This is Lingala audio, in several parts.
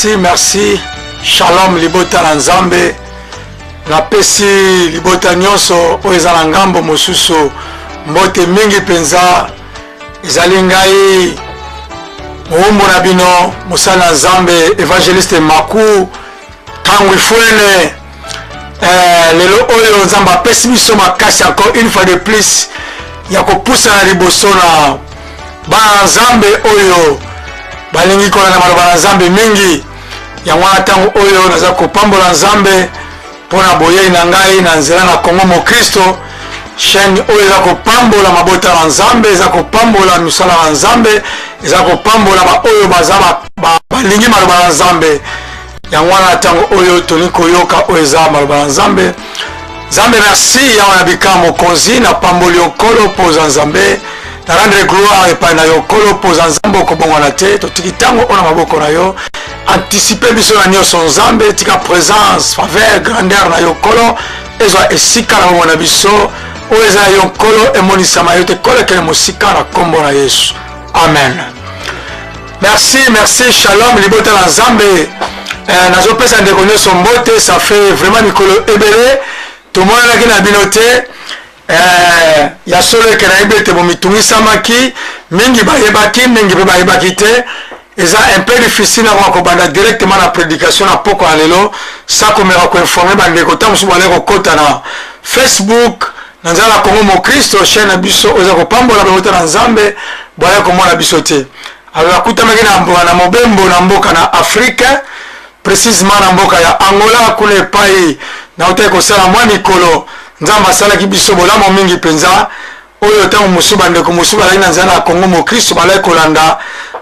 merci. Shalom libota na nzambe. Na pesi libota nyonso oeza na ngambo mosusu mbote mingi penza ezali ngai muumbu na bino musala nzambe evangeliste Maku Kangwi Fuene. Lelo oyo nzambe apesi biso makasi encore une fois de plus ya kopusa na liboso na bana nzambe oyo balingi kolanda maloba na nzambe mingi yango wana ntango oyo naza kopambola nzambe mpona boyei na ngai na nzela na Kongo Mokristo. Chaîne oyo eza kopambola mabota na nzambe, eza kopambola misala na nzambe, eza kopambola baoyo baza balingi maloba na nzambe. Yango wana ntango oyo toni koyoka oyo eza maloba na nzambe. Nzambe merci ya wana bika mokonzi na pamboli okolo poza nzambe. Na rendre gloire epai na yo kolo poza nzambe okobongwana te totiki ntango ona maboko na yo. Anticiper biso na nyonso nzambe tika présence faveur grandeur na yo kolo ezwa esika na bomona biso oyo eza yo kolo emonisama yo te kolekele mosika na kombo na Yesu. Amen. Merci shalom libota na nzambe. Nazopesa ndeko nyonso mbote, ça fait vraiment mikolo ebele tomonanaki na bino te. Ya solo eke na yebi ete bomitungisamaki mingi bayebaki mingi mpe bayebaki te. Eza un peu difficile na kobanda directement na prédication na poko na lelo sa komeka koinforme bandeko ta mosusu bale kokota na Facebook na nzela na Kongo Mokristo chaîne na biso oza kopambola babota na nzambe bale komona biso te. Alors akutamaki na mobembo na mboka na Afrique, précisément na mboka ya Angola kuna epai na otaki kosala mwa mikolo nzambe asalaki biso bolamo mingi mpenza oyo ntango mosusu bandeko mosusu balaki na nzela na Kongo Mokristo balaki kolanda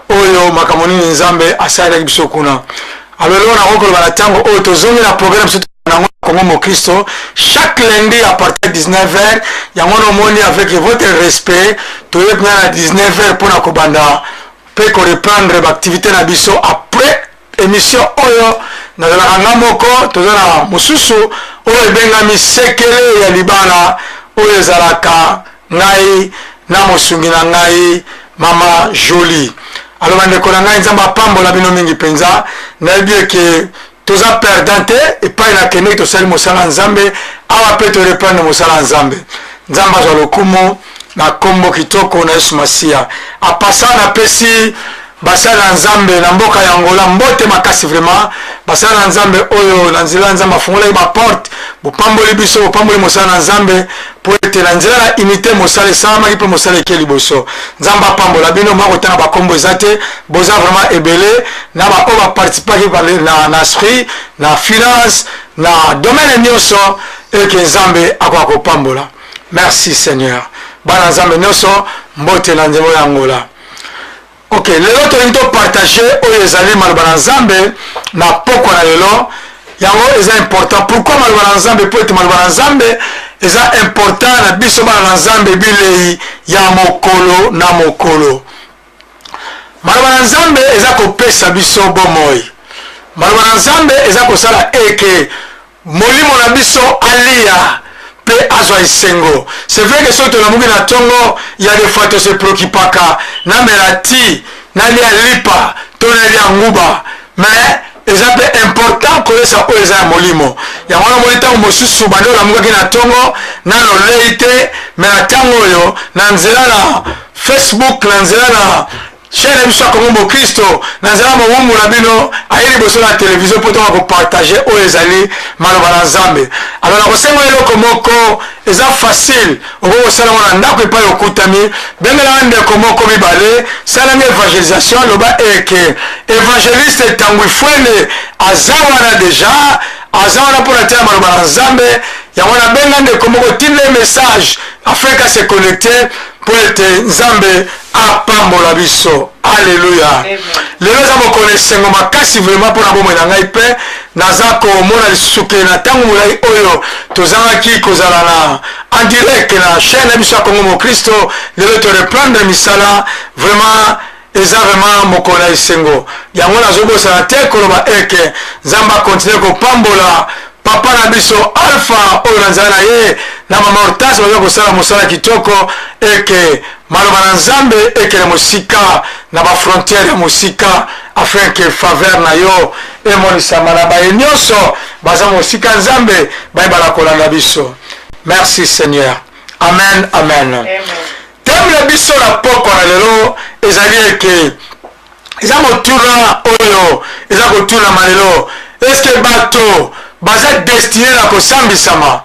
oyo makambo nini nzambe asalaki biso kuna. Alors lelo nakokoloba na ntango oyo tozongi na programme biso nango Kongo Mokristo chaque lundi à partir de 19h yango nomoni avec votre respect toyebi na 19h mpona kobanda mpe koreprendre baactivité na biso après émission oyo nazalaka nga moko toza na mosusu oyo ebengami sekele ya libala oyo ezalaka ngai na mosungi na ngai mama Jolie. Alors bandeko na ngai nzambe apambola bino mingi mpenza nayebi eke toza perdante epai na kende tosali mosala nzambe awa mpe toreprendre mosala nzambe. Nzambe azwa lokumu na kombo kitoko na Yesu Masiya. Apasa napesi basala nzambe na mboka ya Angola mbote makasi vraiment basala nzambe oyo na nzela nzambe afungola ba porte bopamboli biso bopamboli mosala nzambe po ete na nzela na unité mosala esalamaki mpe mosala eke liboso. Nzambe apambola bino mwa kotanga bakombo eza te boza vraiment ebele na baoyo baparticipaki na esprit na finance na domaine nyonso eke nzambe akoka kopambola. Merci Seigneur. Bana nzambe nyonso mbote na nzembo ya Angola. Ok, lelo tolingi topartager oyo ezali maloba na nzambe na poko na lelo yango eza important. Pourquoi maloba na nzambe po ete maloba na nzambe eza important na biso bana na nzambe bilei ya mokolo na mokolo. Maloba na nzambe eza kopesa biso bomoi. Maloba na nzambe eza kosala eke molimo na biso alia pe azwa esengo. C'est vrai que soki tolamuki na ntongo ya des fois tose préoccupaka na melati na lia lipa to na lia nguba mais eza mpe important kolesa oyo eza ya molimo. Yango wana moni ntango mosusu bande olamukaki na ntongo nano lei te me na ntango oyo na nzela na Facebook na nzela na chaîne ya biso ya Kongo Mokristo na nzela mowumbu na bino aye liboso na televizio mpo toka kopartage oyo ezali maloba na nzambe. Alors nakosenga eloko moko eza facile okokosala ngo na ndako epai okutami bengelanga ndeko moko mibale salanga evangelisation loba eke évangéliste Kangwi Fuene aza wana deja aza wana mpona tia maloba na nzambe yango nabenga ndeko moko tinde message afin ka se connecter po ete nzambe apambola biso. Alléluia. Lelo eza mokolo esengo makasi vraiment mpona bomoi na ngai mpe naza komona lisusu ke na ntango molai oyo tozangaki kozala na en direct na chaîne ya biso ya Kongo Mokristo lelo toreprendre misala vraiment eza vraiment mokolo ya esengo yango nazobosana te koloba eke nzambe akontinue kopambola papa na biso Alpha oyo na nzala na ye na mama Hortense baza kosala mosala kitoko eke maloba na nzambe ekele mosika na ba frontière ya mosika afin que faveur na yo emonisama na baye nyonso baza mosika nzambe bayebala kolanda biso. Merci Seigneur. Amen, amen. Thème na biso na poko na lelo ezali eke eza motuna oyo eza kotuna malelo, est-ce que bato baza destiné na kosambisama?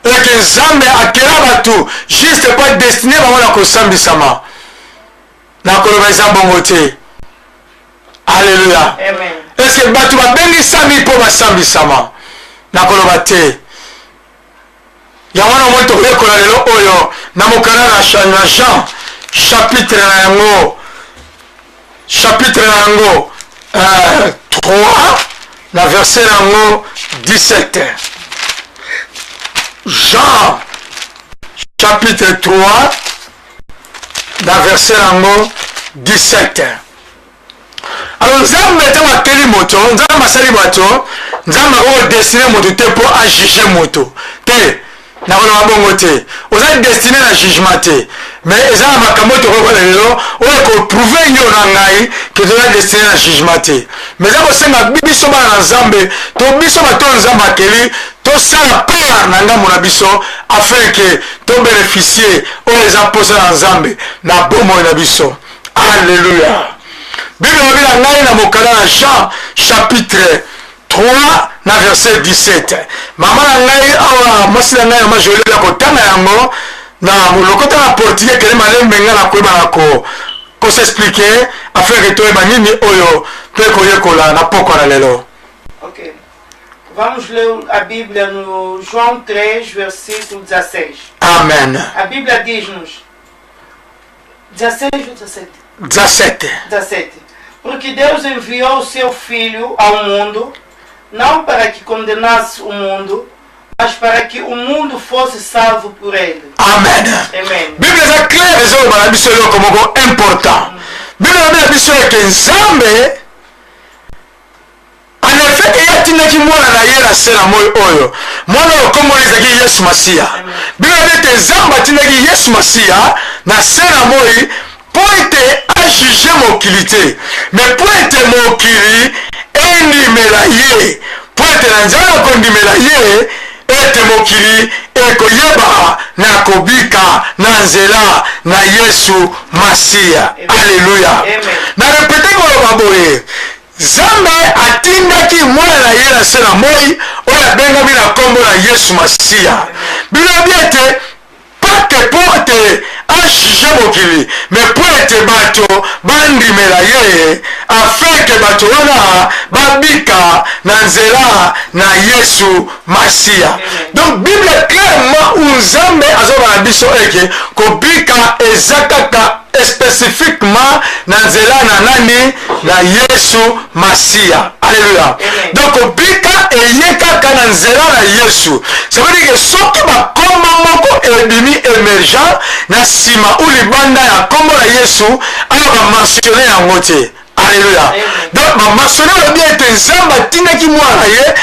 Eke nzambe akela bato juste pas destiné bango na kosambisama? Na koloba eza bongo te. Alléluia. Est-ce que bato babengisami mpo basambisama? Na koloba te. Yango na moto koyekola lelo oyo na mokanda na Jean chapitre na yango 3 na verset yango 17. Jean chapitre 3 na verset yango 17. Alors nzambe ntango ateli moto, nzambe asali bato, nzambe oyo destine moto te mpo ajuge moto te. nakoloba bongo te, oza destiné na jugement te, mais eza na makambo tokokola lelo oyo koprouve yo na ngai ke toza destiné na jugement te, mais eza kosenga biso bana na nzambe to biso bato nzambe akeli tosala part na ngambo na biso afin ke tobénéficie oyo eza mposa na nzambe na bomoi na biso. Alléluia. Bible lobi na ngai na mokanda na Jean chapitre 3 na verset 17. Mama na ngai awa mwasi na ngai na majoli ya kotanga yango na lokota na portugais kele malembe nga na koyeba na ko s'expliquer afin que toyeba nini oyo pe koyekola na poko na lelo. OK. Vamos ler a Bíblia no João 3, versículo 16. Amen. A Bíblia diz-nos 16 ou 17? 17. 17. Porque Deus enviou o seu Filho ao mundo, não para que condenasse o mundo, mas para que o mundo fosse salvo por ele. Amen. Amen. Bible est claire, les hommes biso yo comme important. Bible na biso ke nzambe en effet que yatina ki mwana na yera sera moyo oyo. Mwana okombo ezaki Yesu Masia. Bible na nzambe atina ki Yesu Masia na sera moyo pour être ajuger mokili te, mais pour être mokili endimela ye, pour être na nzala kondimela ye ete mokili ekoyeba na kobika na nzela na Yesu Masia. Alléluia. Na répéter koloba boye nzambe atindaki mwana na ye na se na moi oyo abengami na kombo na Yesu Masia. Bilobi ete pate po ete ajuge mokili, mais po ete bato bandimela ye afin ke bato wana babika na nzela na Yesu Masia. Donc Bible clairement nzambe azoba na biso eke kobika eza kaka spécifiquement na nzela na nani na Yesu Masia. Alléluia. Donc kobika eye kaka na nzela na Yesu, ça veut dire que soki bakoma moko ebimi émergent na sima ou libanda ya kombo na Yesu ala bamansione yango te. Alléluia. Donc bamansione lobi ete nzambe atindaki mwana ye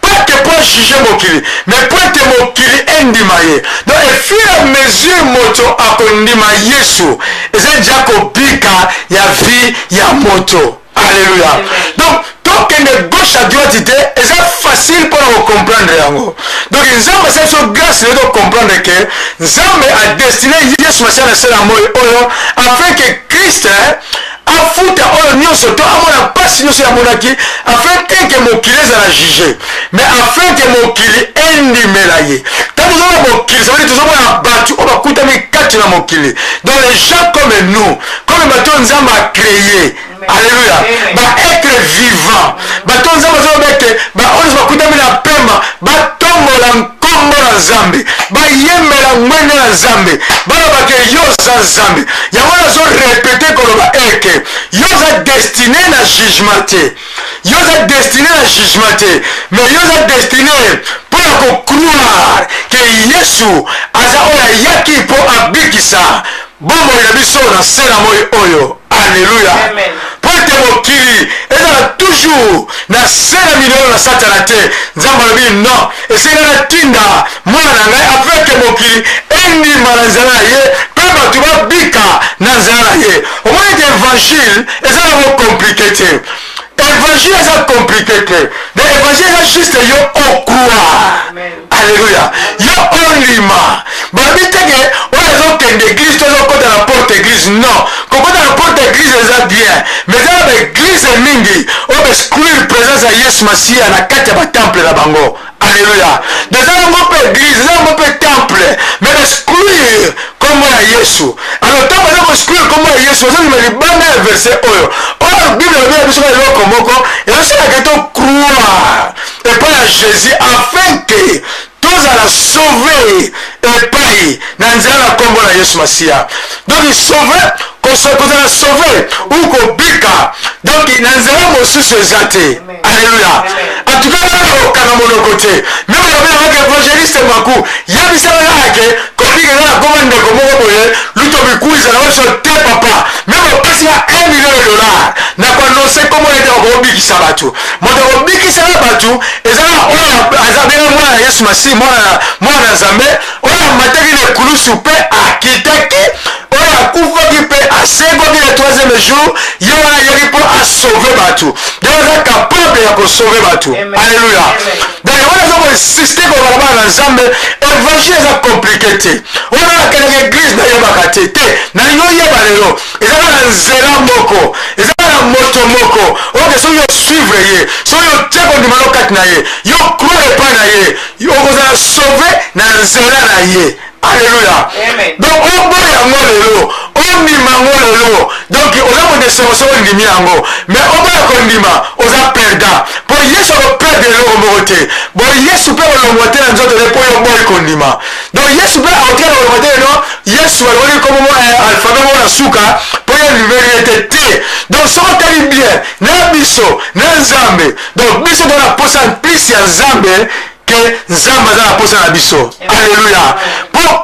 pas que pour juger mokili, mais pour être mokili endima ye. Donc et fur et à mesure moto akondima Yesu eza déjà kobika ya vie ya moto. Alléluia. Donc tokende gauche à droite ite eza facile pour comprendre yango. Donc nzambe c'est sur grâce de comprendre que nzambe a destiné Yesu Masia na sera moyo oyo afin que Christ afuta oyo nyonso to amona pasi nyonso ya monaki afin que mokili ezala juge, mais afin que mokili endimela ye. Tango tozomona mokili ça veut dire tozomona bato oyo bakutami kati na mokili, donc les gens comme nous, comme bato nzambe a créé. Alléluia. Ba être vivant bato nzambe azobeke ba oyo bakutami na pema batombola nkombo na nzambe bayembela ngwende na nzambe balobake yo za nzambe yango nazo répété koloba eke yo za destiné na jugement te, yo za destiné na jugement te, mais yo za destiné pour kokroire ke Yesu aza oyo ayaki mpo abikisa bombo ya biso na se na moi oyo. Alléluia. Pour te mokili ezala toujours na se na milio na satana te, nzambe alobi non esengeli natinda mwana na ngai afin ke mokili endima na nzela na ye mpe bato babika na nzela na ye. Omoni ete évangile eza nango compliqué te. évangile eza compliqué te donc évangile eza juste yo okroire. Alléluia. Yo ondima babi teke oyo ezokende église tozokota na porte église non kokota na porte église eza bien mais eza na baéglise mingi oyo baexclure présence ya yesu masiya na kati ya batemple na bango. Alléluia. Donc eza yango mpe église eza yango mpe temple mais baexclure kombo ya yesu. Alors ntango baza koexclure kombo ya yesu ozondima libanda ya verset oyo bible lobi ya biso ka eloko moko ezosalaka tocroire epai ya jésus afin ke tozala sauve epai na nzela na kombo na yesu masiya. Donc sauve kozala sauve ou kobika donc na nzela mosusu eza te. Alléluia. En tout cas nayoka na monoko te meme lobi nangaka évangéliste maku yebisaka yake kobika eza na kombo ndeko moko boye luto bikuiza na biso te papa meme opesi ya $1 million na koannonce kombo ete okobikisa bato moto akobikisaka bato ezala oyo aza benga mwana ya yesu masihi mwana na nzambe oyo amataki na ekulusu mpe akitaki oyo akufaki mpe asengoki na 3e jour ye wana ayaki mpo asauve bato donc aza capable ya kosauve bato. Alléluia. donc wana aza koinsiste kobala bana na nzambe évangile eza compliqué te wana akendaka église nayebaka te te na yo yeba lelo ezaka na nzela moko ezaka na moto moko oke soki yo suivre ye soki yo tie kondima no kati na ye yo croire epai na ye okozala sauve na nzela na ye. Alléluia. Donc oboya yango lelo ondima yango lelo donc oza modesemo soki ondimi yango mais oboya kondima oza perdant mpo yesu akoperde eloko moko te bo yesu mpe kolongwa te na nzoto te mpo yo boyi kondima donc yesu mpe akotika na kolongwa te lelo yesu alobaki komo alfabe moko na suka mpo yo liveri ete te donc soki otali bien na biso na nzambe donc biso tona posa mpisi ya nzambe ke nzambe aza na posa na biso. Alléluia.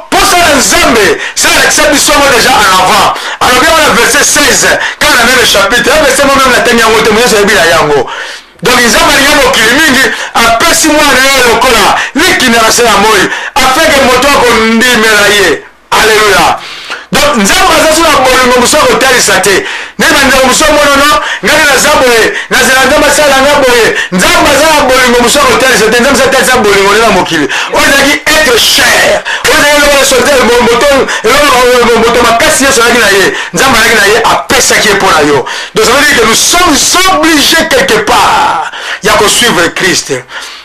Posa na nzambe salakisa biso yango déjà en avant alobi yango na verset 16 kaka na même chapitre ya verset mo meme natangi yango te moyesu ayebi na yango donc nzambe alingi mokili mingi apesi mwana ye lokola likina na se na moi afeke moto akondimela ye. Alléluia. donc nzambe aza so na bolingo mosu akotalisa te nde bandeko mosu omonono ngai naza boye nazela nzambe asala nga boye nzambe aza na bolingo mosu akotalisa te nzambe asalisa bolingo nde na mokili oyo ezalaki être cher oyo ezalaki eloko moto makasi nyonso azalaki na ye nzambe azalaki na ye apesaki ye mpo na yo. donc ça veut dire que nous sommes obligés quelque part ya kosuivre Christ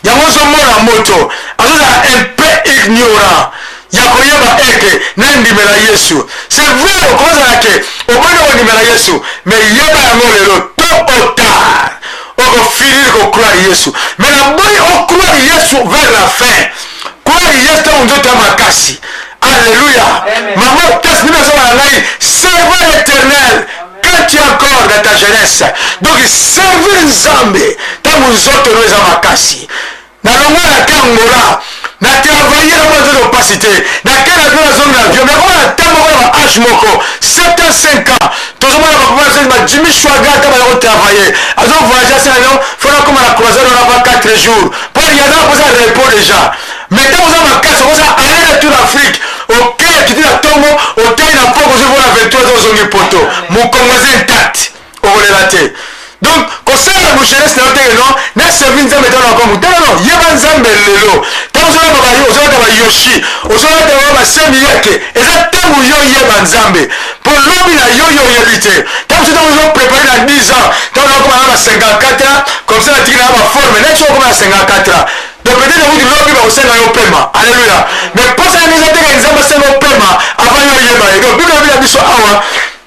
yango ozomona moto azozala un peu ignorant ya koyeba eke nandimela yesu c'est vrai okozala ke oboni okondimela yesu mais yeba yango lelo to otard okofinir kocroire yesu mais naboyi ocroire yesu vers la fin croire yesu ntango nzoto ya makasi. Alléluia. Maman test nini azobala ngai serveur éternel quand tu es encore dans ta jeunesse donc servir nzambe ntango nzoto no eza makasi nalongwa na kangola na travailler na moto pasi te na kena to nazonga avion mais kona ntango kona ba age moko 7 ans 5 ans tozomona bapapa ba Jimmy Schwaga ta ba ko travailler azo voyager ça non fona koma na croisade on a 4 jours pour y aller pour ça repos déjà mais tant vous avez casse vous a aller à toute l'Afrique OK tu dis la tombe au taille na poko je vois la 23 dans zongi poto mon congolais intact au relaté. Donc kosala musheresi na yote no na servi nzambe tana kwa mutana no yeba nzambe lelo tazola baba yo ozola ba yoshi ozola ba semi yake eza tangu yo yeba nzambe pour lobi na yo yebite tangu tu dois préparer dans 10 ans tangu comme na 54 ans comme ça tu na ba forme na tu comme na 54 ans donc peut-être vous lobi ba osena yo pema. Alléluia. Mais pour ça nous atteindre nzambe sema pema avant yo yeba et donc bible na biso awa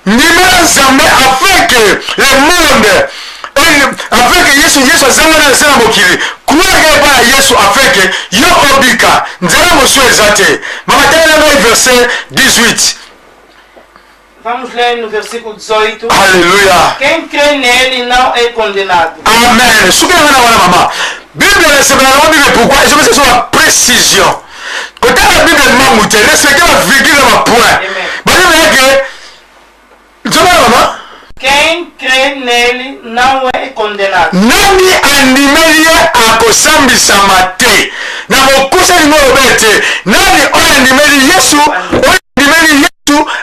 ndimela nzambe afin que le monde afin que yesu azanga na nzela mokili croire epai ya yesu afin que yo obika nzela mosu eza te. Mamatanga ngai verset 18. Vamos ler no versículo 18. Aleluia. Quem crê nele não é condenado. Amen. Suki na wana mama. Bible nasema na Bible pourquoi je veux que ce soit précision. Quand la Bible mamu te respecter la virgule ma point. Bible yake maman. Quem crê nele não é condenado. Nani andimeli akosambisama te na mokosani ngolobete nani oyo andimeli yesu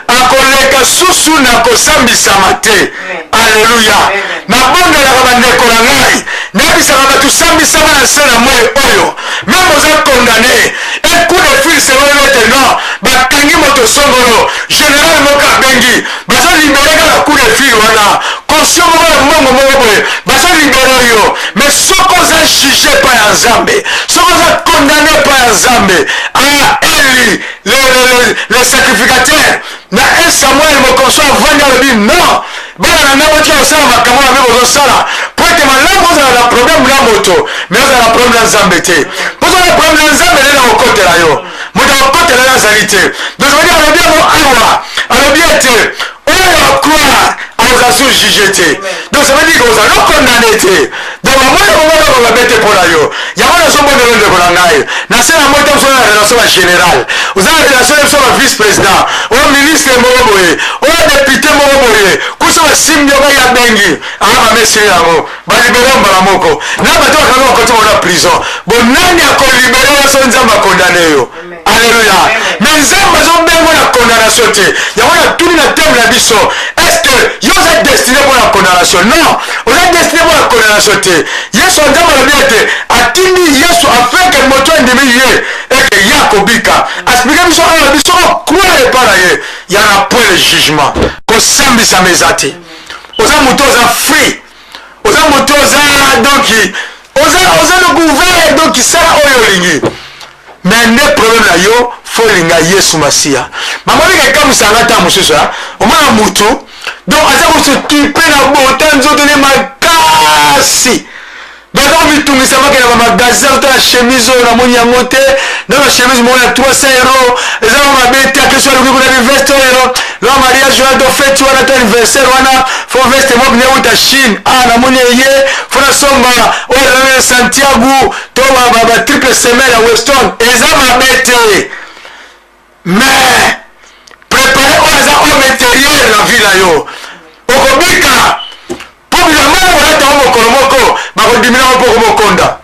akoleka basusu na kosambisama te. Alléluia. Na bondelaka bandeko na ngai nayebisaka bato sambisama na se na moi oyo même oza condamné ecoup de fil selon ete non bakangi moto songolo général moko abengi bazolibere kaka coup de fil wana conscient moko na mbongo moko boye bazolibere yo mais soki oza juge pa ya nzambe soki oza condamné pa ya nzambe Eli le sacrificateur na 1 Samuel mokonso avandi alobi non bana na ngai botika kosala makambo na mpe bozosala po ete malamu ozala na problème na moto mais ozala na problème na nzambe te po ozala na problème na nzambe nde na kokotela yo moto akokotela yo azali te donc ça veut dire alobi yango awa alobi ete oyo akroire akoza sur juge te donc ça veut dire que ozali okondane te donc bamoni bomona bababe te mpo na yo yango nazomondelo ndeko na ngai na se na moi te moso na relation ba général oza na relation biso ba vice président oyo ministre moko boye oyo député moko boye kuso basimbi yo bai abengi anga bamesili yango balibere mbala moko na bato bakanga bakoti bona prison bonani akolibere yo so nzambe akondane yo. Alléluia. Mais nzambe azobengo na condamnation te yango natuni na teme na biso est ce que yo oza destiné mpo na condamnation non oza destiné mpo na condamnation te yesu nzambe alobi ete atindi yesu afin ke moto endimi ye eke ye akobika aspike biso oyo biso okroire epa na ye ya na point le jugement kosambisama eza te oza moto oza free oza moto oza donc oza le gouvernement donc sala oyo olingi mais nde problème na yo fo linga yesu masiya mamoni kekamisanga ta mosusu omona mutu donc aza kosekipe na bota nzoto ne makasi donc omitungisamaki na bamagasin kotala chemise oyo namoni yango te na bachemise moko na 300 euro eza mabe te akeso aluki kuna biveste oyo lo mariage wana to feti wana to anniversaire wana fo veste moko neuta chine namoni eye fo nasomba oyo ezamene santiago to batriple semaine ya weston eza mabe te mais prépare oyo eza oyo matériel na vie na yo okobika mpo bilamba olata o mokolo moko bakodimina o mpo komokonda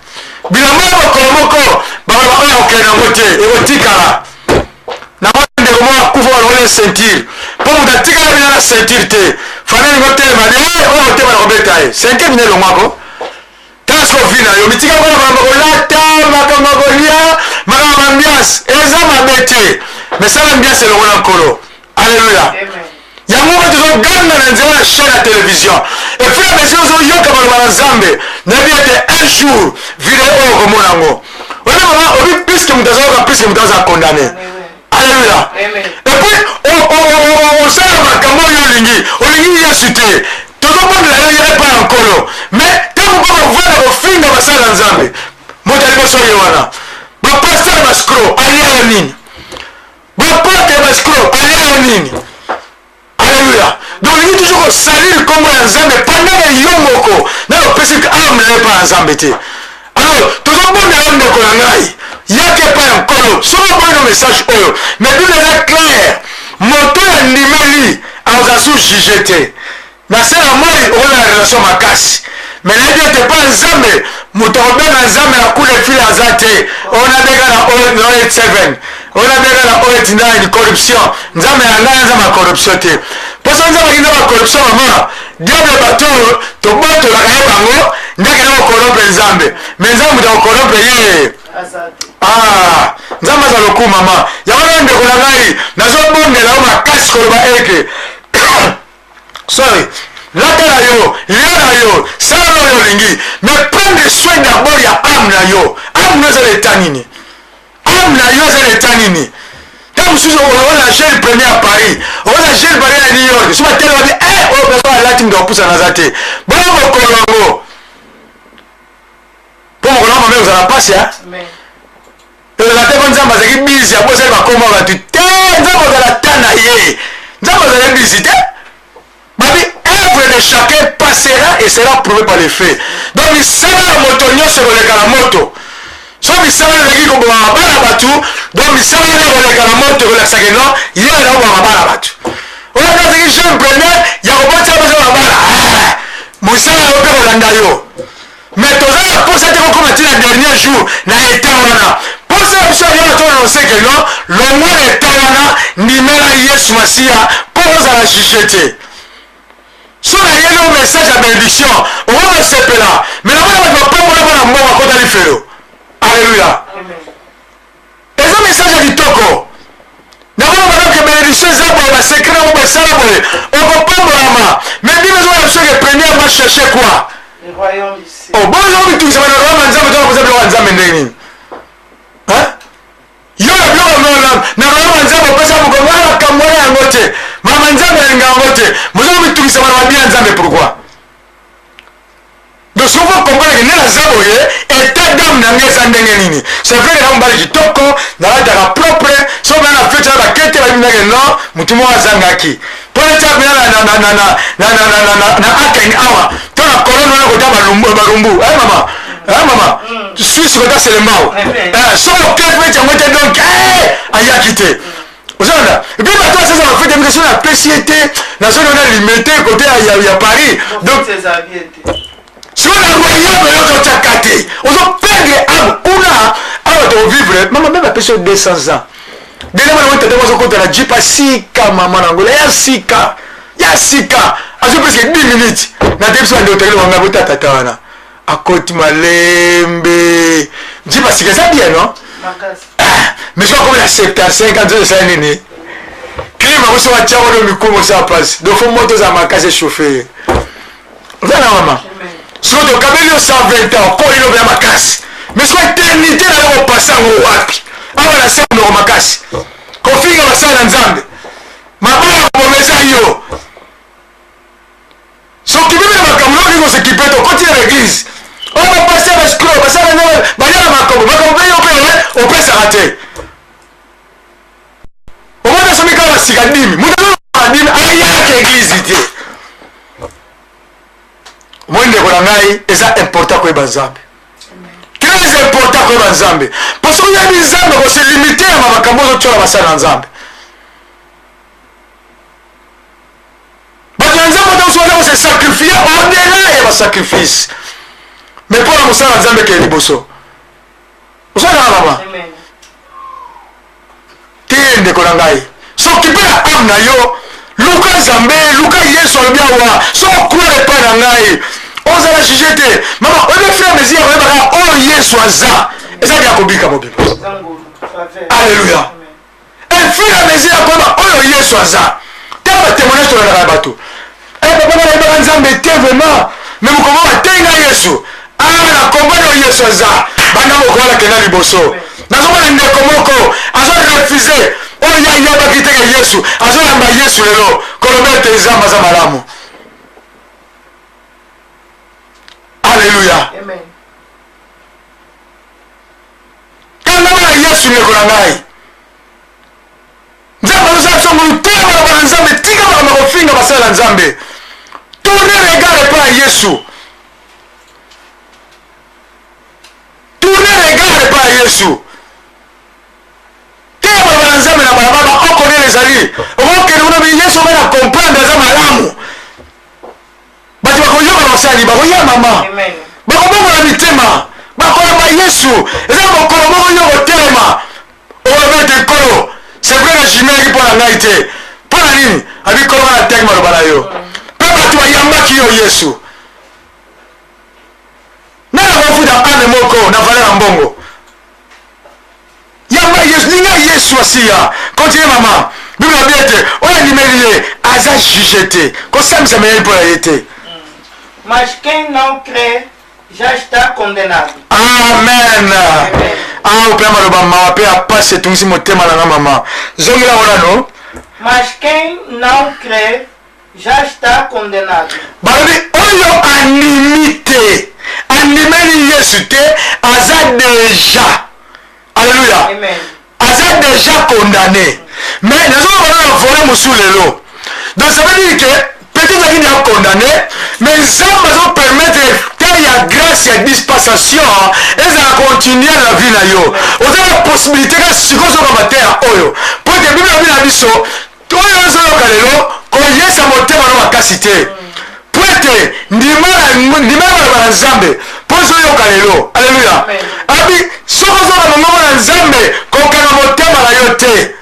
bilamba ya mokolo moko bakoloba oyo okende yango te ekotikala nango ndeko moko akufa balokole ceinture mpo moto atikala bina na ceinture te fanelingo telema oyo otema na kobeta ye ceinture bina elongwako tala siko vi na yo mitika kona makambo kolata makambo kolia makambo ambiance eza mabe te mais sala ambiance elongo na nkolo. Alléluia. yango ngo tozoganga na nzela na chaîne ya télévision efui ya mesi ozoyoka baloba na nzambe nayebi ete un jour video oyo okomona yango obi puiske moto azoyoka puiske moto aza condamné. Alléluia. epuis osala makambo oyo olingi yesu te tozobondela yo epa ya nkolo mais ntango mpo kovanda kofinga basala na nzambe moto aliboso ye wana bapaster bascro aliayo nini bapote bascro aliayo nini. Alléluia. Donc il dit toujours salir comme un nzambe pendant que yo moko na opesi que ame na pa nzambe te. Alors tout le monde est ndeko na ngai yake pa nkolo so ba no message oyo mais tout est clair moto ya ndimeli aza sous juger te na sala moi ona relation makasi mais na dit te pa nzambe moto obena nzambe na kule fili azate ona beka na 087 ona beka na 089 corruption nzambe ya ngai nzambe ya corruption te poso nzambe kinga ba corruption mama diable bato to bato la kaya bango ndake na corrompre nzambe mais nzambe da corrompre ye nzambe za loku mama yango ndeko na ngai nazobondela o makasi koloba eke sorry latala yo liana yo sala oyo olingi mais prendre soin d'abord ya âme na yo âme eza leta nini âme na yo eza leta nini ntango mosusu oza jeune premier à Paris oza jeune Paris ya New York so batele babi oyo person alati moto apusana aza te bona mokolo yango mpo mokolo yango mame ozala mpasi ezala te mpo nzambe azalaki bizi abosali bakoma bato te nzambe ozala ta na ye nzambe ozala bizi te babi œuvre de chacun passera et sera prouvé par les faits. Donc misala ya moto nyonso ekoleka na moto so misala ezalaki koboma bana bato donc misala wana ekoleka na moto ekolakisaki non ye na koboma bana bato oyo azalaki jeune premier ya kobotisa baza na bana mosala yo mpe kolanda yo mais toza na posa te kokoma ti na dernier jour na eta wana posa biso ya to na seke no longo eta wana ndimela Yesu Masia posa la jugete so na yelo message à bénédiction on va sepela mais na wana ba pombo na mbongo ko tali felo alléluia eza message ya kitoko na wana ba bénédiction za ba secret ou ba sala boye on va pombolama mais bi besoin de ce que première va chercher quoi le royaume ici oh bon on tout ça na royaume nzambe to ko za nzambe ndeni hein yo la bio na royaume nzambe ko sa ko ngala kamwana yango te mama nzambe linga yango te muzo bitukisa bana bia nzambe pourquoi donc on va comprendre que nela zabo ye état d'âme n'angeza ndenge nini c'est vrai que on va kitoko na la propre so bana feta ba kete ba ndenge no mutumo azangaki pole ta bina na akani awa to na corona na kota balumbu mama Suisse kota selembao so kefe chango te donc ayakite ozana et puis maintenant ça va faire des choses à PCT na zone on a limité côté ya Paris donc ces aviétés si on a royaume yo chakate ozo perdre âme una alors de vivre maman même à personne 200 ans dele mwana wote temo zokota na jipa sika mama nangola ya sika azo presque 10 minutes na debso ndo tele wanga botata tawana akoti malembe jipa sika ça bien non makasi mais je crois que la secteur 50 ans ça nini climat vous soit tchao le mikomo ça passe donc faut moto za makasi chauffer voilà maman so to kabelio 120 ans ko ilo ya makasi mais soit éternité na lo passer ngo wapi awa na sema ndo makasi kofinga basala nzambe mabaya komeza yo so kibebe makamlo ngo se kipeto koti ya l'église on va passer à l'escroc basala no baya makambo yo pe opesa rate o mwana somi kama sikadimi muda adimi ayake église te mwende kwa ngai eza important ko banzambe très important ko banzambe parce que ya bizambe ko se limiter à makambo zo tsola basala nzambe banzambe donc so se sacrifier au-delà ya ba sacrifice mais pour la musala nzambe ke liboso osala baba tiende ko ngai so kipela amna yo luka nzambe luka Yesu albiawa so croire pas na ngai ozala jugete mama obe frère mesir oyebaka oyo Yesu aza eza bya kobika mobimba alléluia et frère mesir akoyeba oyo Yesu aza taba témoignage tolelaka bato papa na yebaka nzambe te vraiment mais mokongo batenga Yesu na kombani oyo Yesu aza banda mokola kenda liboso nazomona ndeko moko azorefuze oyo yayabaki teke Yesu azolamba Yesu lelo koloba te nzambe aza malamu alléluia amen kanga wana Yesu ndeko na ngai nzambe azosala songo teba bana nzambe tika bana kofinga basala nzambe tourner regard pa Yesu tourner regard pa Yesu teba bana nzambe na baba okonele ezali okokende kuna Yesu bana comprendre aza malamu bato bakoyoka basali bakoya mama bakobongola mitema bakolamba Yesu eza mokolo moko yo kotelema olobete kolo c'est vrai na jimeki mpo na ngai te mpo na nini abikoloka na teke maloba na yo mpe bato bayambaki yo Yesu nana bafuta ane moko na valeur ya mbongo yamba Yesu ninga Yesu asiya continue mama bible na biete oyo andimeli ye aza juge te kosambisa meyeli mpo na ye te mas quem não crê já está condenado. Amen. O pé maloba mawa pe apase tungisi motema na mama. Zongela wana no. Mas quem não crê já está condenado. Balobi oyo animité. Animeli Yesu te aza déjà. Alléluia. Amen. Aza déjà condamné. Mais nazo wana voler musulelo. Donc ça veut dire que peut-être qu'il est condamné, mais ça va permettre qu'il y a grâce et dispensation et ça va continuer la vie là yo. On a la possibilité que si vous avez terre oyo, pour que la Bible a dit ça, tout le monde a dit qu'on y ait sa montée dans la capacité. Pour être n'importe quoi Zambé, pozo yoka lelo. Alléluia. Abi soko zo na mama na Nzambe ko kana motema na yo te.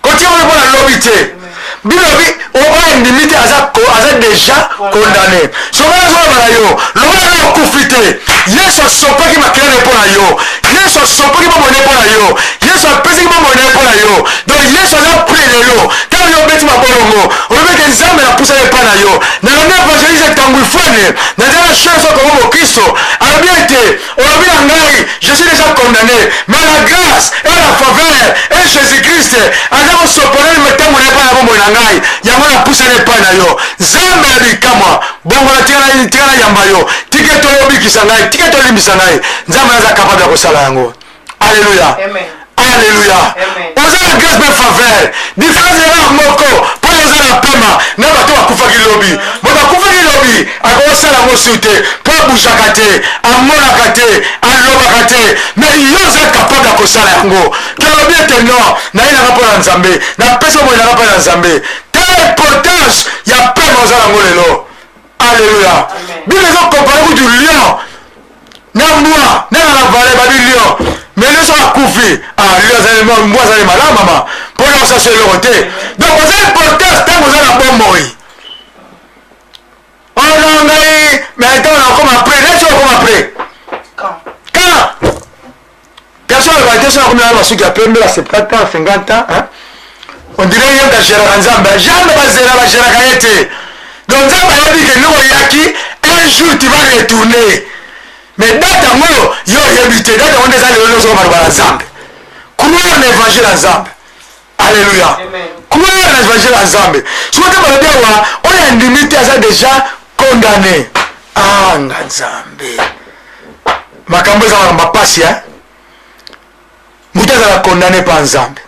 Ko ti mo na lobi te. Bilobi oba ndimite aza déjà condamné. So na zo na yo, lo na okufite. Yesu sopaki makele pour na yo. Yesu sopaki mo mone pour na yo. Yesu apesi mo mone pour na yo. Donc Yesu a pris lelo. Quand yo beti mabolongo, o beti Nzambe na pousa le pa na yo. Na na évangélise tangu fone. Na na chose comme Christo. Alors bien été, on a vu en ngai, je suis déjà condamné. Mais la grâce et la faveur et Jésus-Christ, alors sopone me tangu na pa na mo na ngai. Yango na pousa le pa na yo. Nzambe ya bikamwa. Bongo na tina yamba yo. Tiketo yobikisa ngai, tiketo limbisa ngai. Nzambe aza capable de kosala yango. Alléluia. Amen. Alléluia. Oza la grâce de faveur. Différence de la moko. Pour oza la pema. Na bato bakufaki lobi. Bon bakufaki lobi. Akosala mosute. Pour boujaka te. Amonaka te. Alobaka te. Mais yoza capable de kosala yango. Que lobi était non. Na ina rapport na Nzambe. Na pesa mo ina rapport na Nzambe. Quelle importance ya pema oza la ngolelo. Alléluia. Bien les autres comparés du lion. Na moi. Na la vallée ba du lion. Mais les gens akoufi, moi ça malade maman, pour leur ça c'est le côté. Donc vous avez importance tant vous avez la bonne mori. On a gagné, mais attends on comme après, là tu vas comme après. Quand personne va dire ça comme là parce qu'il y a plein de la 70 ans, 50 ans, hein. On dirait qu'il y a des gens qui jamais pas zéro la gérer gaieté. Donc ça va dire que nous yaki un jour tu vas retourner. Mais data ngo yo yebite data on des allés sur barbara Nzambe. Croire l'évangile à Nzambe. Alléluia. Croire l'évangile à Nzambe. Soit tu vas dire wa on est limité à ça déjà condamné. Ah Nzambe. Makambo za mamba pasi hein. Mutaza la condamné par Nzambe.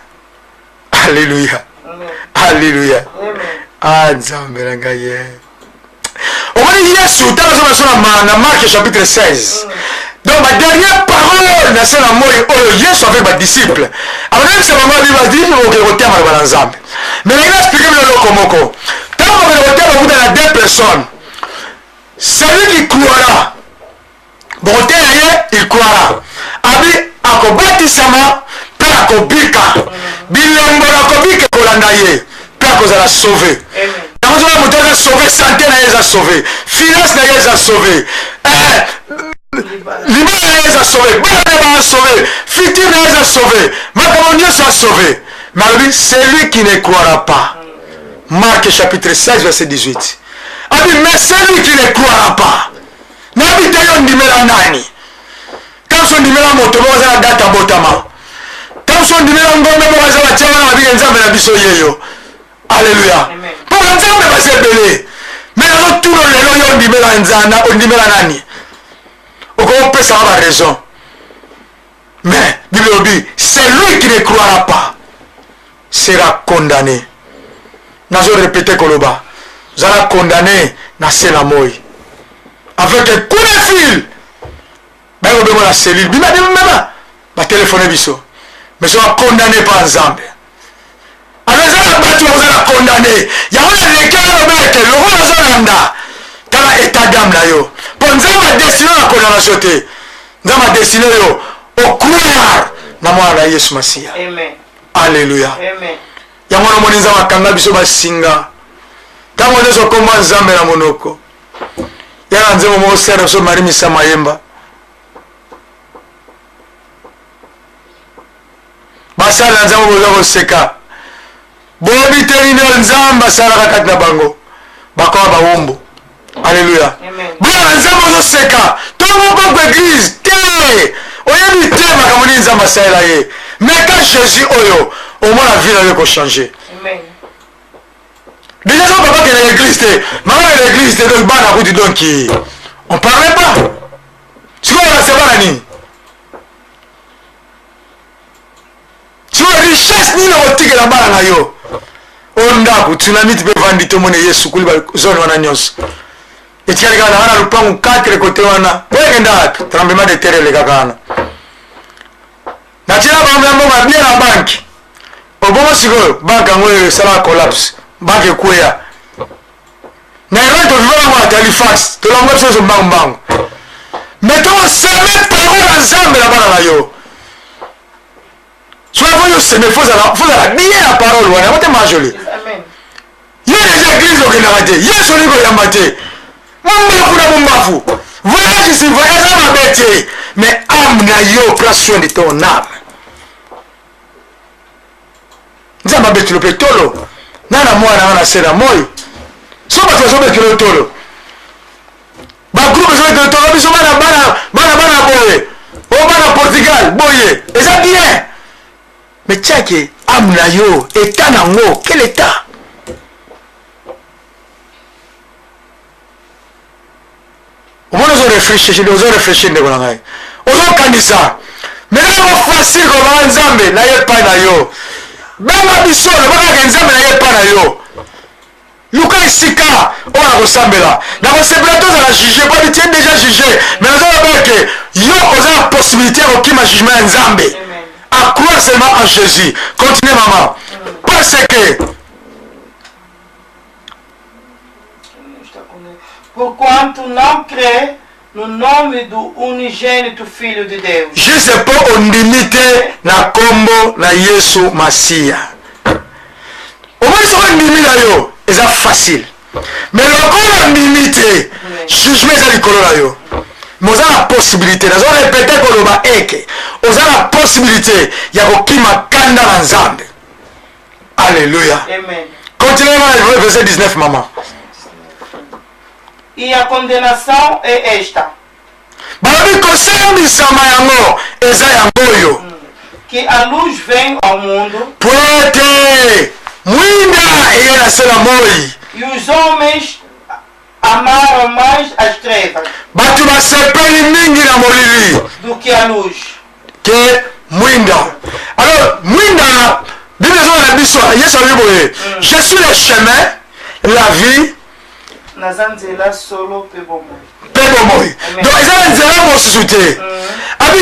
Alléluia. Alléluia. Ah Nzambe rangaye. On va dire Yesu, dans Marc chapitre 16. Donc ma dernière parole, c'est la mort Yesu avec mes disciples. Alors même si maman dit, il va dire à Nzambe. Mais il a expliqué le locomoko. Tant qu'on va dire à deux personnes, celui qui croira, bon il croira. Abi akobatisama, pe akobika. Bilembo akobika kolandaye, pe akozala sauvé. Quand on a sauvé, santé n'a pas sauvé, finance n'a pas sauvé, l'image n'a pas sauvé, bon n'a pas sauvé, futur n'a pas sauvé, mais Dieu soit sauvé. Mais celui qui ne croira pas, Marc chapitre 16 verset 18. Mais celui qui ne croira pas, n'habite yon dimela nani. Quand son dimela moto, on va data botama. Quand son dimela ngombe, on va tirer la vie Nzambe na biso yeyo. Alléluia. Pour Nzambe va se belé. Mais dans tout le lelo yon dimela nzana, on dimela nani. On peut savoir la raison. Mais Bible dit, celui qui ne croira pas sera condamné. Nous allons répéter Koloba. Vous allez condamner na sela moi. Avec un coup de fil. Mais on va la cellule. Bima de maman. Va téléphoner biso. Mais on va condamner par Nzambe. Alors ça va battre, vous allez condamner. Il y a un écart au mec, le roi Zolanda. Dans l'état d'âme là yo. Pour Nzambe destiné à la condamnation. Nzambe destiné yo. Au croire. Na mwana Yesu Masia. Amen. Alléluia. Amen. Ya mwana moni Nzambe akanga biso basinga. Tango ndeso koma Nzambe na monoko. Ya na Nzambe mo sera so mari misa mayemba. Basala Nzambe boza koseka. Bobi terine Nzambe sala kati na bango. Bakwa bawombo. Alléluia. Amen. Bwana Nzambe koseka. Tongo kwa église. Te. Oyebi te makamoni Nzambe sala ye. Mais quand Jésus oyo, au moins la vie va changer. Amen. Déjà, ça papa qui est dans l'église, maman est dans l'église, donc bana kuti donc on parlait pas. Tu vois là c'est pas nani. Tu vois richesse ni na otike la bana na yo. Onda ku tsunami pe vandi to mone Yesu kuli ba zone wana nyos. Et tu regardes là le pan 4 côté wana. Wegenda tremblement de terre le kakana. Na tira ba mbona bien la banque. Obomo siko banque ngwe sala collapse. Banque kwea. Na rento vivana wa Halifax, to longo so mbang. Mettons semer parole ensemble là-bas yo. Soit vous semer faut la bien la parole voilà vous te majoli. Amen. Il y a des églises qui n'ont raté. Il y a celui qui a maté. Mambafu. Voyage ici, voyage à ma bête. Mais âme n'a yo pression de ton âme. Nous avons bête le pétolo. Nana moi na sera moi. So ba so bête le tolo. Ba groupe so bête le tolo biso bana boye. O bana Portugal boye. Et ça bien. Mais tchake âme na yo état nango quel état? On va réfléchir, on va réfléchir de quoi là. On va candidat. Mais là on facile comme Nzambe, na ye pas na yo. Bama biso, na ba Nzambe na ye pas na yo. Luka isika, on va ressembler. Na ressembler tous à la juger, pas tu es déjà jugé. Mais nous allons voir que yo on a la possibilité au qui ma jugement Nzambe. À croire seulement en Jésus. Continuez maman. Parce que Porquanto não crê no nome do unigênito Filho de Deus. Juste pour on limite na combo na Yesu Masia. Au moins ça on limite là yo, c'est facile. Mais le on limite, jugement ça likolo là yo. Mais on a la possibilité, on a répété que le ba eke. On a la possibilité ya kokima kanda na Nzambe. Alléluia. Amen. Continuez dans le verset 19 maman. E a condenação é esta: que a luz vem ao mundo e os homens amaram mais as trevas do que a luz. Alors, je suis le chemin, la vie. Donc,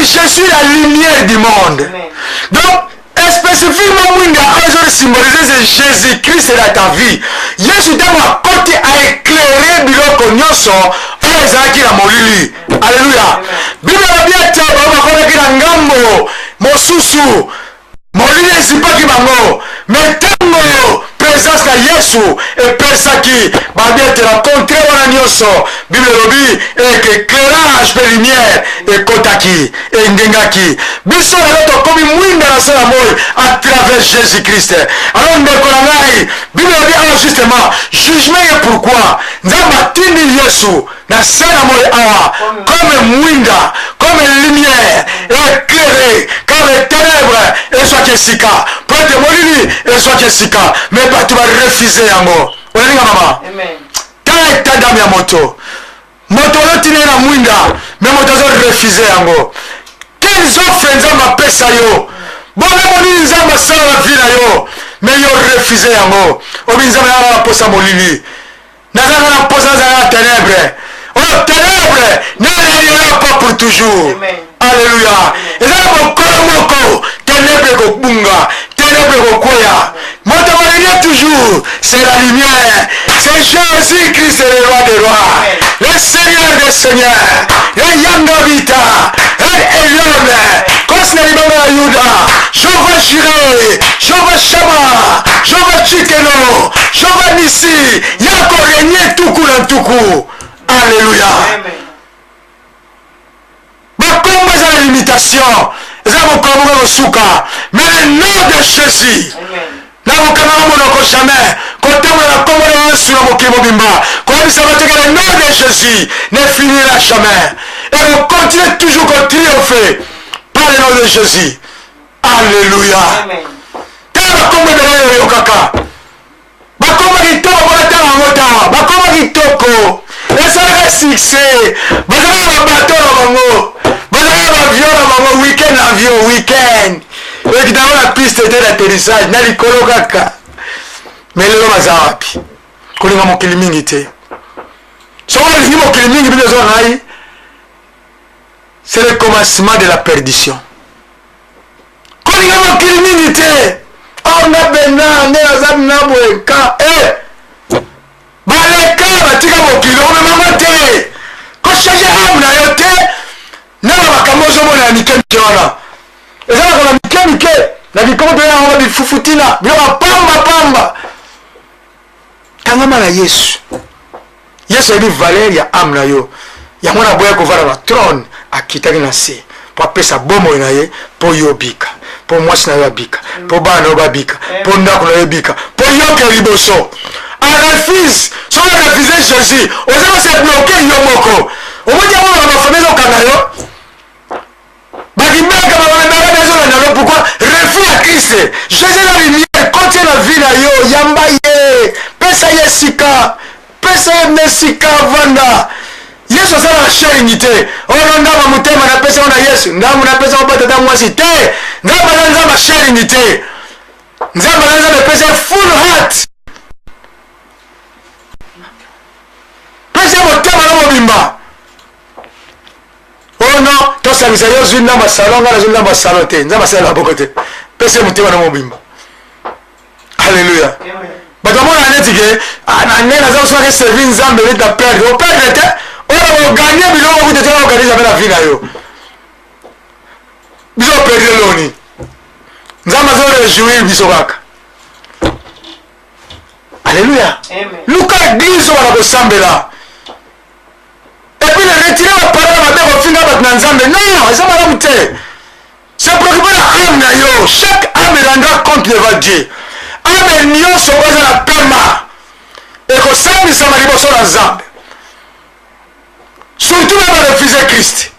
je suis la lumière du monde. Donc, spécifiquement, aujourd'hui symboliser Jésus-Christ dans ta vie. Jésus t'a côté à éclairer biloko nyonso oyo ezalaki na molili. Alléluia. Bible bien te bakomaki na ngambo mosusu molili ezipaki bango mais ntango présence na Yesu epesaki babiete na contre wana nyonso Bible elobi éclairage mpe lumière ekotaki engengaki biso lelo tokomi mwinda na se na moi à travers Jésus-Christ. Alors ndeko na ngai Bible elobi awa justement jugement ye pourquoi nzambe atindi Yesu na se na moi awa comme mwinda comme lumière éclairé car les ténèbres ezwaki esika po ete molili ezwaki esika mais bato barefuze yango onalinga mama tala état d'âme ya moto olotini na mwinda mais moto azorefuze yango quelles offres nzambe apesa yo bona molili nzambe asala na vie na yo mais yo refuze yango obi nzambe nazala na posa molili nazala na posa nazala na ténèbre oyo ténèbre nayayela pas pour toujours. Alléluia. Ezala mokolo moko ténèbre ekobunga ténèbre ekokwea moto molili toujours c'est la lumière, c'est Jésus-Christ le roi des rois, le Seigneur des seigneurs, le Yanga Vita, le Elion kosina libanga ya Yuda, Jova Jireh, Jova Shama, Jova Chikeno, Jova Nisi, yako renye tuku na tuku. Alléluia. Bakombo eza la limitation, eza mokambo mosuka, mais le nom de Jésus na mokanga monoko jamais kotambola na kombo na Yesu na mokili mobimba koyebisa bato que le nom de Jésus ne finira jamais et on continue toujours qu'on triomphe par le nom de Jésus. Alléluia. Tala bakombo ebele oyo kaka bakombo kitoko bonatanga yango tawa bakombo kitoko esalaka succès bazalaka babato na bango bazalaka bavion na bango weekend avion weekend oyekitango na piste te d'atterrissage na likolo kaka mais lelo baza wapi kolinga mokili mingi te soko olingi mokili mingi bino ezoka ngai c'est le commencement de la perdition kolinga mokili mingi te ona bena nde aza na boyeka baleka batika mokili omemango te kochange ame na yo te mike wana ezalaka na mike na bikomo mpe yango bifufutina biloko pamba tangama na Yesu ayebi valeur ya âme na yo yango na boya kovanda na trône akitaki na se po apesa bomoi na ye po yo bika po mwasi na yo abika po bana na yo babika po ndako na yo ebika po yoke liboso arefuse soki arefuse Jésus oza kose bloke yo moko omoni yango na bafamile okanga yo bakimaka babandaka ezolanda yo pourquoi refus ya Christ Jésus la lumière kotie na vie na yo yamba ye pesa ye sika pesa ye mesika vanda Yesu asala sharing te ono ndama mutema na pesa ona Yesu ndamu na pesa obata ta mwasi te ngamba na nzamba sharing te nzamba na nzamba pesa full heart pesa mutema na mobimba ono to sabisa yo zwi ndamba salon ngala zwi ndamba salon te nzamba sala boko te pesa mutema na mobimba haleluya bato mona netike nena za uswa ke servir nzambe leta perdre o perdre te o gagner biloko ku te tena organiser la vie na yo biso perdre loni nzambe zo réjouir biso kaka alléluia luka église wana kosambela et puis le retirer la parole mabe kofinga bato na nzambe non eza malamu te se préoccuper na âme na yo chaque âme rendra compte devant Dieu ame nyonso oza na pema ekosambisama liboso na nzambe surtout na barefuse Christ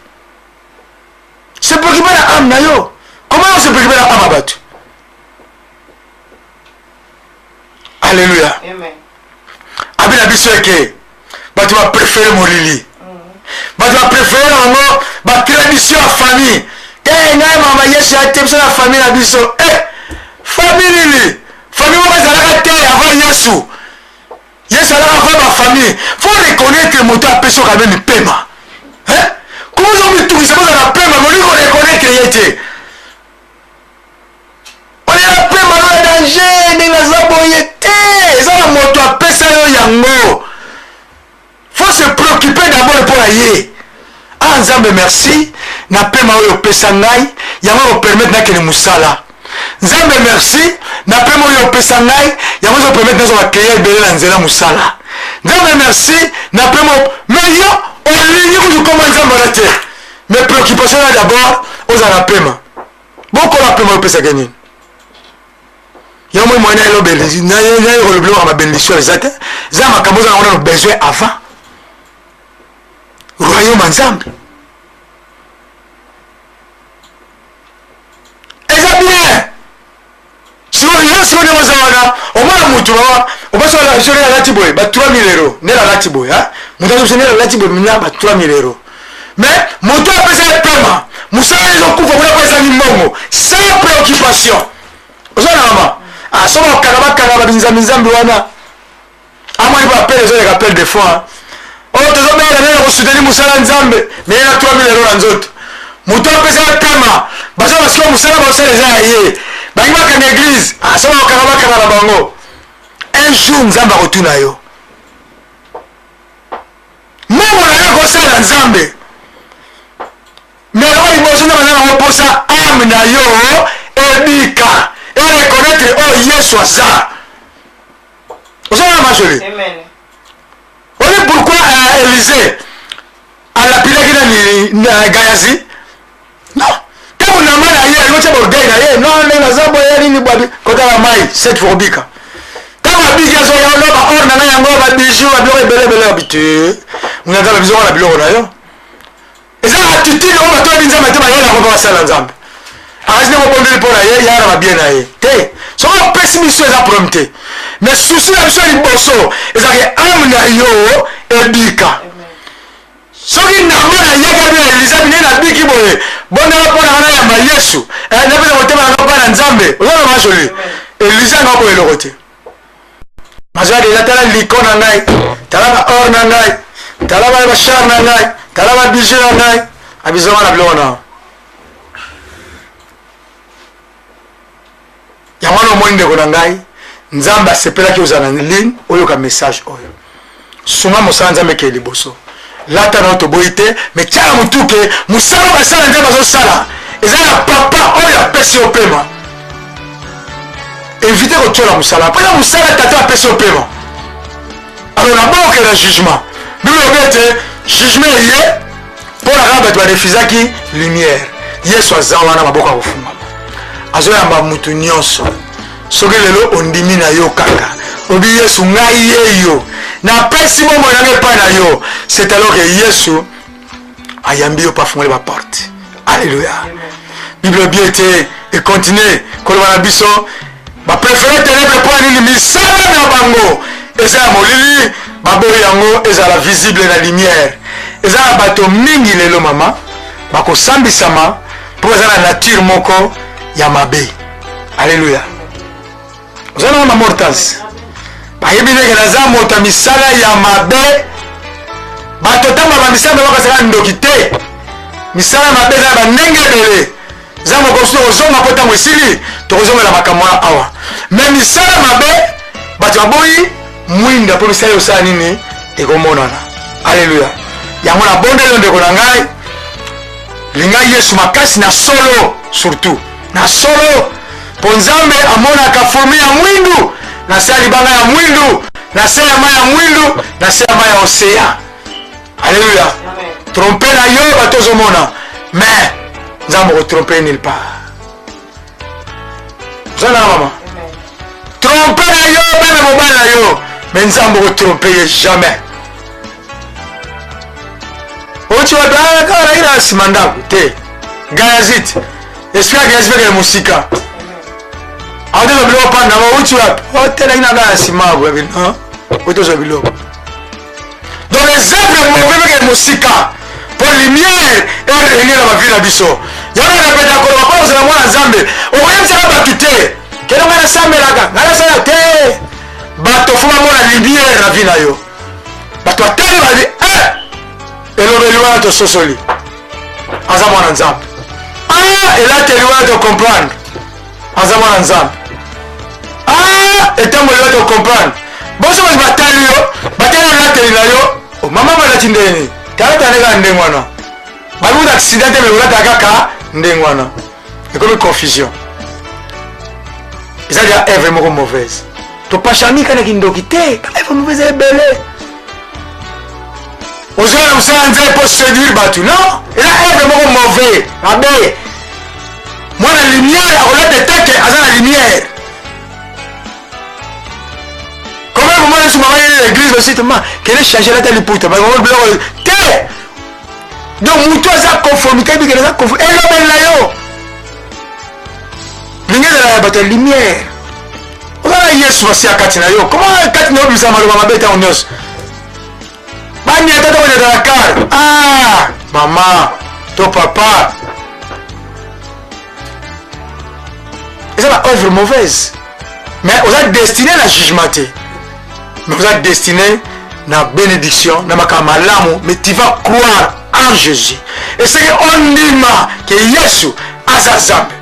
se préoccuper na âme na yo comment on se préoccuper na âme ya bato alléluia abi na biso eke bato bapréféré molili bato bapréféré nango batradition ya famille te ngai mama Yesu ate biso na famille na biso famille nini famille moko ezalaka te avant Yesu alaka avant bafamille faut reconnaître moto apesi oka meme pema comment ozomitungisa kozala pema molingo reconnaître ye te olela pema no ya danger ndenge naza boye te eza na moto apesa yo yango faut se préoccuper d'abord mpo na ye nzambe merci na pema oyo opesa ngai yango opermettre nakende mosala nzambe merci na pema oyo opesa ngai yango ezopermettre nazo bakleya ebele na nzela mosala nzambe merci na pema mais yo olingi kutu koma nzambe wana te mais préoccupation na d'abord ozala na pema bokola pema oyo opesaka nini yango moi moyena elobeli nayekolobeloko mabénédiction eza te eza makambo ozala wana no besoin avant royaume ya nzambe eza bien sikoyo oza wana omwana mutu obasola alati boye ba 3000 euro nela alati boye moto azobiso nela alati boye mina ba 3000 euro mais moto apesa epema mosala ezokufa kuna koezangi mbongo sans préoccupation ozona mama soki bakanga babinzambi wana amoni bapele ezoleka appel de fois oyo tozobela nene kosuteni mosala nzambe meyena 3000 euro na nzoto moto apesa epema baza basiko mosala basala eza ya ye bangi bakanga église soki bakanga na bango un jour nzambe akotuna yo mbongo na yo kosala nzambe mais oyo liboso nde baza nango mposa ame na yo ebika ereconnaître oyo yesu aza ozona masoli oye pourquoi Élisée alapilaki na Gayazi non ntango na mai na ye alingotya borgei na ye non ndenge naza boye nini bwabi kotala mai set for bika ntango abiki azoya oloba or na ngai yango babiju babiloko ebelebele babite munazala biso wana biloko na yo eza attitude oyo bato babi nzambe te bayela yango mpo basala nzambe akasi ndenge obondeli mpo na ye yaya na babie na ye te soki opesi miso eza problème te mais susi na biso ya liboso ezalaki ame na yo ebika soki nango nayaka bi na Eliza bine nabiki boye bondaka mpo nanga nayamba Yesu napesa motema nanga mpa na nzambe ozana masoli Eliza nga boye eloko te mazwa deja tala liko na ngai tala ba or na ngai tala ba bashar na ngai tala ba bijou na ngai abizoma na biloko na yango wana omoni ndeko na ngai nzambe asepelaki ozala na ligne oyoka message oyo sunga mosala nzambe ekeye liboso lata na to boite mais tiala mutuke musala basala nde bazosala eza ya papa oyo apesi yo pema éviter kotiola musala mpona musala tata apesi yo pema alors naboke na jugement bible elobi ete jugement eye mpona kaka bato barefusaki lumière yesu aza wana maboko ya kofungama azoyamba mutu nyonso soki lelo ondimi na yo kaka obi yesu ngai yeyo napesi bomoi nanga epai na yo c'est alors que yesu ayambi yo pafungoli baporte alleluya bible elobi ete econtinue koloba na biso bapréféré ténèbre mpo nini misala na bango eza ya molili baboyi yango ezala visible na lumière eza na bato mingi lelo mama bakosambisama mpo eza na nature moko ya mabe alleluya oza na mama mortase bayebi ndenge naza moto misala ya mabe bato ntango bamisala bakosala ndoki te misala ya mabe eza na bandenge ebele eza mokosi tokozonga mpo ntango esili tokozongela makambo awa me misala mabe bato baboyi mwinda mpo misala osala nini ekomonana alleluya yango nabondeli ndeko na ngai linga yesu makasi na solo surtout na solo mpo nzambe amonaka forme ya mwindu na se ya libanga ya mwindu na se ya mai ya mwindu na se ya mai ya océan alleluya trompe na yo bato ozomona mais nzambe okotrompe nulle part ozana mama trompe na yo meme mobali na yo mais nzambe okotrompe ye jamais oti wapi kaka naina na nsima ndako te gayazit esprit ya gayazit pekele mosika aotezwa biloko panda ma uti wapi otelaki na ngai na nsima boyabino otozwa biloko donc exemple mauvais pekele mosika mpo lumière erengi na bavi na biso yango napeta koloba mpo ozala mwana nzambe okoyebisaka bato te keno ngai nasambelaka ngai nasala te bato fo bamona lumière na vi na yo bato ateli babi elobeli wana tososoli aza mwana nzambe elateli wana tocomprendre aza mwana nzambe etamboli wana tocomprendre boso basi batali yo batali elateli na yo mama balati ndeni talatane kaka ndenge wana babimuta accident te me olata kaka ndenge wana ekomi confusion eza dia evre moko mauvaise topashami kanaki ndoki te evre mauvaise ebele ozala na mosala nzambe mpo séduire bato non eza evre moko mauvais abe mwana lumière akolata etake aza na lumière comment vous m'avez souvent allé à l'église aussi tellement qu'elle est changée là telle pour te mais on bloque te donc muto aza conformité bi kena conformité et là ben là yo linga de la bato lumière ozala yesu basi akati na yo comment kati na yo bisa maloba mabeta onyos bani atata kwenye darakar mama to papa eza ba œuvre mauvaise mais oza destiné na jugement te mais oza destiné na bénédiction na makambo malamu mais tu vas croire en Jésus et c'est on ndima ke yesu aza nzambe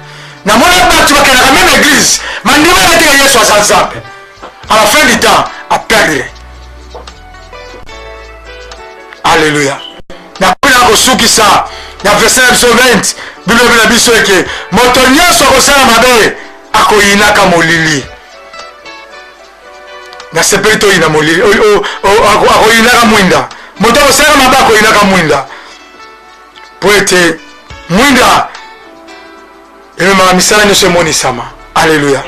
na mona bato bakanaka même église mandima yate ke yesu aza nzambe à la fin du temps à perdre. Alléluia. Na pena kosukisa na verset na biso 20 bible na biso eke moto nyonso akosala mabe akoyinaka molili na sepeli toyina molili akoyinaka mwinda moto akosala mabe akoyinaka mwinda po ete mwinda ememaka misala nyonso emonisama. Alléluia.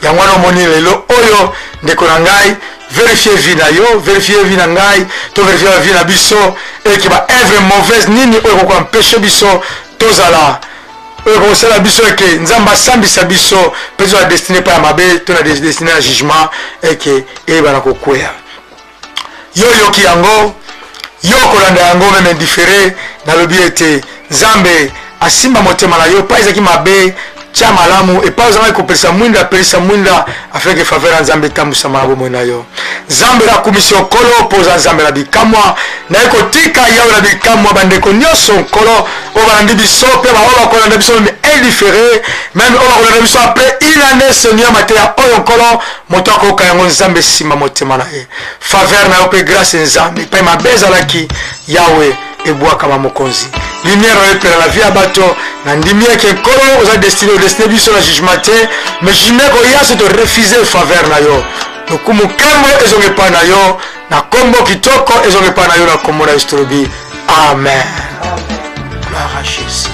yango wana omoni lelo oyo ndeko na ngai vérifier vie na yo vérifier vie na ngai to vérifier vie na biso eke ba œuvre mauvaise nini oyo kokoka mpeshe biso tozala oyo kokosala biso eke nzambe asambisa biso mpe toza destiné mpa ya mabe to na destiné na jugement eke eyebana kokwea yo yoki yango yo kolanda yango meme indifféré nalobi ete nzambe asimba motema na yo mpa ezalaki mabe tia malamu et pas ozanga kopelisa mwinda apelisa mwinda afin que faveur ya nzambe etambwisama na bomoi na yo. Nzambe nakumisi yo nkolo mpo oza nzambe na bikamwa naye kotika yawe na bikamwa bandeko nyonso nkolo oyo balandi biso mpe baoyo bakolanda biso meme indifféré meme oyo bakolanda biso apres une année seigneur mateya oyo nkolo moto akoyoka yango nzambe nsima motema na ye. Faveur na yo mpe grâce nzambe epai mabe ezalaki yawe ebwakama mokonzi. Lumière oyepela la vie ya bato na ndimi yeke nkolo oza destiné odestine biso na jugement te mais jugement koya so torefuse faveur na yo lokumu nkambo ezonga epai na yo na kombo kitoko ezonga epai na yo na kombo na Yesu tolobi amen. Gloire à Jésus.